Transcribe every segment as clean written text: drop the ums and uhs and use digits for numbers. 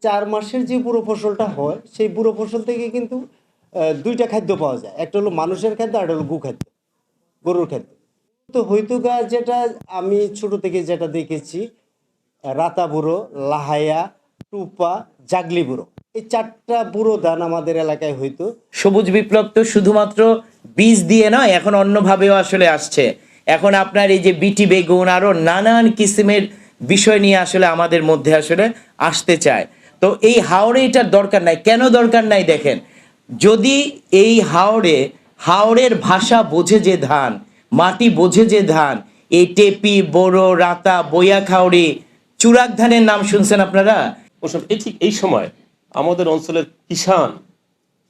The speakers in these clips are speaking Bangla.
4 মাসের যে বুড়ো ফসলটা হয় সেই বুড়ো ফসল থেকে কিন্তু দুইটা খাদ্য পাওয়া যায়, একটা হলো মানুষের খাদ্য আর একটা হলো খাদ্য, গরুর খাদ্য। তো হইতুকা যেটা আমি ছোট থেকে যেটা দেখেছি, রাতা বুড়ো, লাহায়া, টুপা, জাগলি বুড়ো, এই 4টা বুড়ো ধান আমাদের এলাকায় হইতো। সবুজ বিপ্লব তো শুধুমাত্র বীজ দিয়ে নয়, এখন অন্যভাবেও আসলে আসছে। এখন আপনার এই যে বিটি বেগুন আরো নানান কিসিমের বিষয় নিয়ে আসলে আমাদের মধ্যে আসলে আসতে চায়। তো এই হাওড়ে এটার দরকার নাই। কেন দরকার নাই দেখেন, যদি এই হাওড়ের ভাষা বোঝে যে ধান, মাটি বোঝে যে ধান, এই টেপি, বোরো, রাতা, বইয়া খাওড়ি, চুরাক ধানের নাম শুনছেন আপনারা? ঠিক এই সময় আমাদের অঞ্চলের কিষান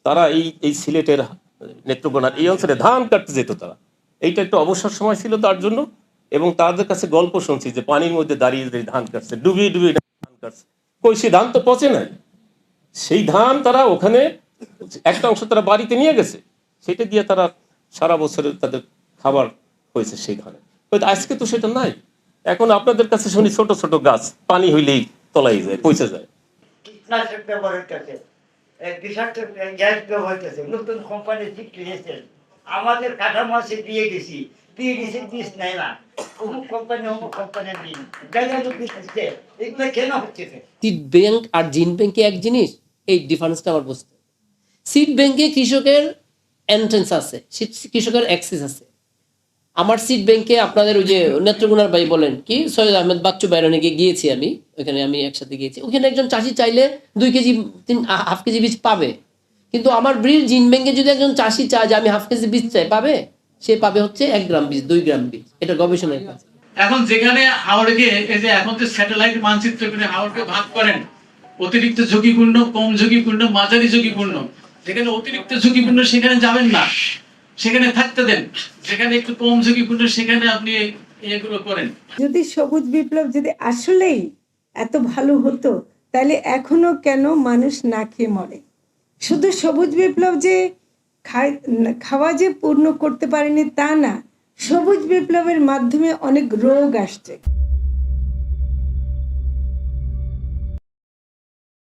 তারা এই সিলেটের নেত্রকোনার এই অঞ্চলে ধান কাটতে যেত। তারা এইটা একটু অবসর সময় ছিল তার জন্য, এবং তাদের কাছে গল্প শুনছি যে পানির মধ্যে দাঁড়িয়ে দাঁড়িয়ে ধান কাটছে, ডুবিয়ে ডুবিয়ে ধান কাটছে। কই সে ধান তো পচে নাই, সেই ধান তারা ওখানে একটা অংশ তারা বাড়িতে নিয়ে গেছে, সেটা দিয়ে তারা সারা বছরের তাদের খাবার হয়েছে সেই ধানে। হয়তো আজকে তো সেটা নাই। এখন আপনাদের কাছে শুনি ছোট ছোট গাছ পানি হইলেই তলাই যায়, পচে যায়। কীটনাশক ব্যবহার করছে, বিষাক্ত গ্যাস ব্যবহার করছে, নতুন কোম্পানি ঠিক নিয়েছে। আমাদের কাঠামো আছে দিয়ে গেছি বীজ নেয় না, অমুক কোম্পানি দিন দিচ্ছে, এগুলো কেন হচ্ছে? সিড ব্যাংক আর জিন ব্যাংকে এক জিনিস, এই ডিফারেন্সটা আমার বুঝতে। সিড ব্যাংকে কৃষকের এন্ট্রেন্স আছে, কৃষকের অ্যাক্সেস আছে। আমার সিড ব্যাংকে আপনাদের ওই যে নেত্রকোনার ভাই বলেন কি সৈয়দ আহমেদ বাচ্চু বাইরনিকে গিয়েছি আমি, ওইখানে আমি একসাথে গিয়েছি। ওখানে একজন চাষি চাইলে 2 কেজি হাফ কেজি বীজ পাবে, কিন্তু আমার ব্রিজ জিন ব্যাংকে যদি একজন চাষি চায় যে আমি হাফ কেজি বীজ চাই, পাবে? সে পাবে হচ্ছে 1 গ্রাম বীজ, 2 গ্রাম বীজ। এটা গবেষণার কাজ। এখন যেখানে হাওড়কে এই যে এখন যে স্যাটেলাইট মানচিত্র করে হাওড়কে ভাগ করেন অতিরিক্ত ঝুঁকিপূর্ণ, কম ঝুঁকিপূর্ণ, মাঝারি ঝুঁকিপূর্ণ, যেখানে অতিরিক্ত ঝুঁকিপূর্ণ সেখানে যাবেন না, সেখানে থাকতে দেন। যেখানে একটু কম ঝুঁকিপূর্ণ সেখানে আপনি এগুলো করেন। যদি সবুজ বিপ্লব যদি আসলেই এত ভালো হতো, তাহলে এখনো কেন মানুষ না খেয়ে মরে? শুধু সবুজ বিপ্লব যে খাওয়া যে পূর্ণ করতে পারেনি তা না, সবুজ বিপ্লবের মাধ্যমে অনেক রোগ আসছে।